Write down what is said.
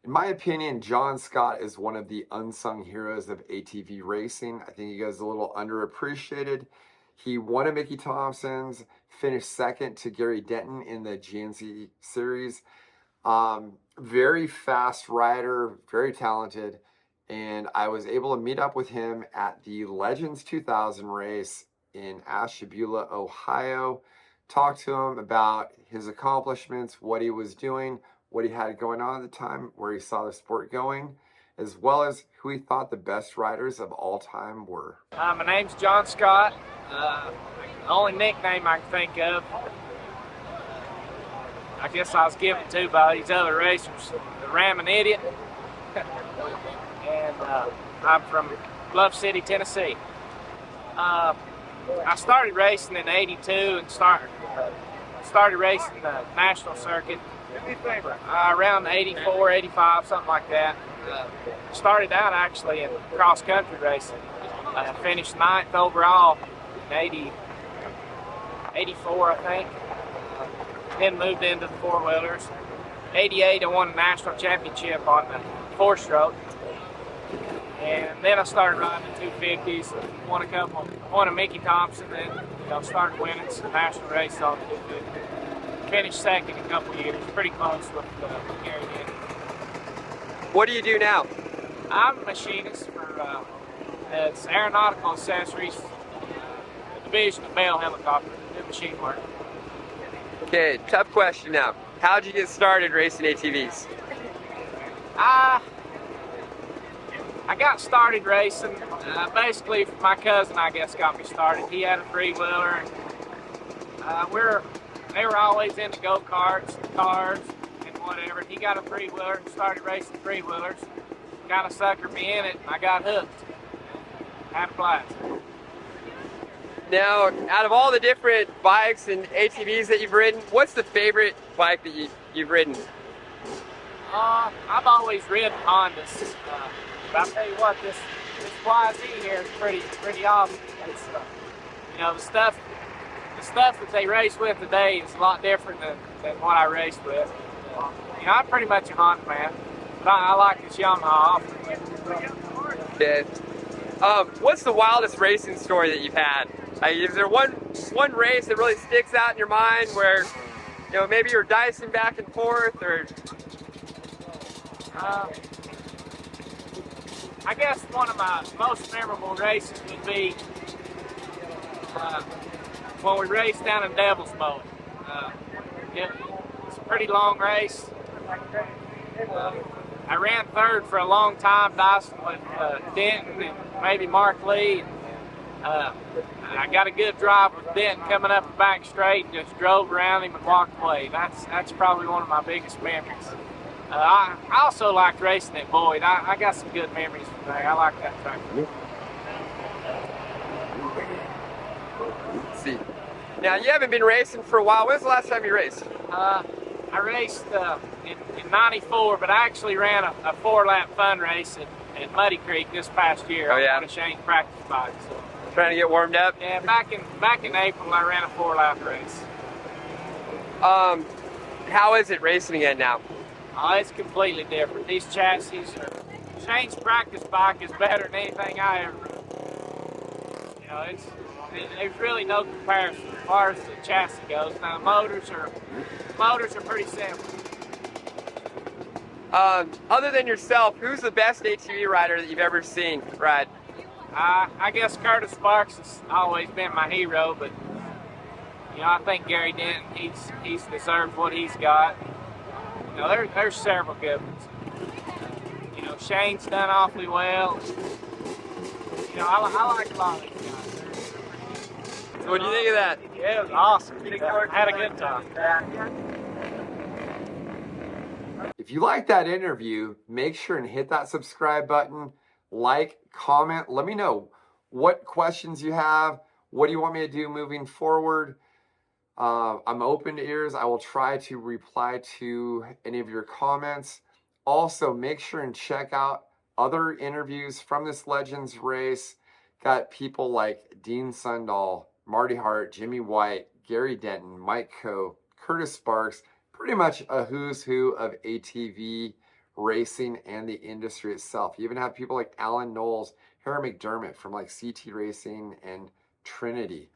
In my opinion, John Scott is one of the unsung heroes of ATV racing. I think he goes a little underappreciated. He won a Mickey Thompson's, finished second to Gary Denton in the GNC series. Very fast rider, very talented. And I was able to meet up with him at the Legends 2000 race in Ashtabula, Ohio. Talk to him about his accomplishments, what he was doing, what he had going on at the time, where he saw the sport going, as well as who he thought the best riders of all time were. My name's John Scott. The only nickname I can think of, I guess I was given to by these other racers, the Ramming Idiot. And I'm from Bluff City, Tennessee. I started racing in '82 and started racing the national circuit around '84, '85, something like that. Started out actually in cross country racing. Finished 9th overall in '84, I think. Then moved into the four-wheelers. '88, I won a national championship on the four-stroke. And then I started riding the 250s, won a Mickey Thompson, then started winning some national races on the 250. Finished second in a couple of years, pretty close with Gary Denton. What do you do now? I'm a machinist for it's aeronautical accessories, division of Bell Helicopter, do machine work. Okay, tough question now. How'd you get started racing ATVs? I got started racing, basically my cousin, I guess, got me started. He had a three-wheeler, and they were always into go-karts, cars, and whatever. He got a three-wheeler and started racing three-wheelers. Kind of suckered me in it, and I got hooked. Had a blast. Now, out of all the different bikes and ATVs that you've ridden, what's the favorite bike that you've ridden? I've always ridden Hondas. But I'll tell you what, this YZ here is pretty awesome. It's, the stuff that they race with today is a lot different than what I raced with. I'm pretty much a Honda man, but I like this Yamaha. Okay. What's the wildest racing story that you've had? Is there one race that really sticks out in your mind where, maybe you're dicing back and forth, or? I guess one of my most memorable races would be when we raced down in Devil's Bowl. It's a pretty long race. I ran third for a long time, dicing with Denton and maybe Mark Lee. I got a good drive with Denton coming up the back straight and just drove around him and walked away. That's probably one of my biggest memories. I also liked racing at Boyd. I got some good memories from there. I like that track. Let's see. Now, you haven't been racing for a while. When's the last time you raced? I raced in '94, but I actually ran a 4-lap fun race at Muddy Creek this past year. Oh, yeah? On a Shane's practice bike. So. Trying to get warmed up? Yeah, back in April, I ran a 4-lap race. How is it racing again now? Oh, it's completely different. These chassis Shane's practice bike is better than anything I ever rode. There's really no comparison as far as the chassis goes. Now, motors are pretty simple. Other than yourself, who's the best ATV rider that you've ever seen ride? I guess Curtis Sparks has always been my hero, but I think Gary Denton, he's deserved what he's got. There's several good ones. Shane's done awfully well. I like a lot of these guys. So what do you think of that? Yeah, it was awesome. I had a good time. If you like that interview, make sure and hit that subscribe button, like, comment, let me know what questions you have, what do you want me to do moving forward. I'm open to ears. I will try to reply to any of your comments. Also, make sure and check out other interviews from this Legends race. Got people like Dean Sundahl, Marty Hart, Jimmy White, Gary Denton, Mike Coe, Curtis Sparks, pretty much a who's who of ATV racing and the industry itself. You even have people like Alan Knowles, Harry McDermott from like CT Racing and Trinity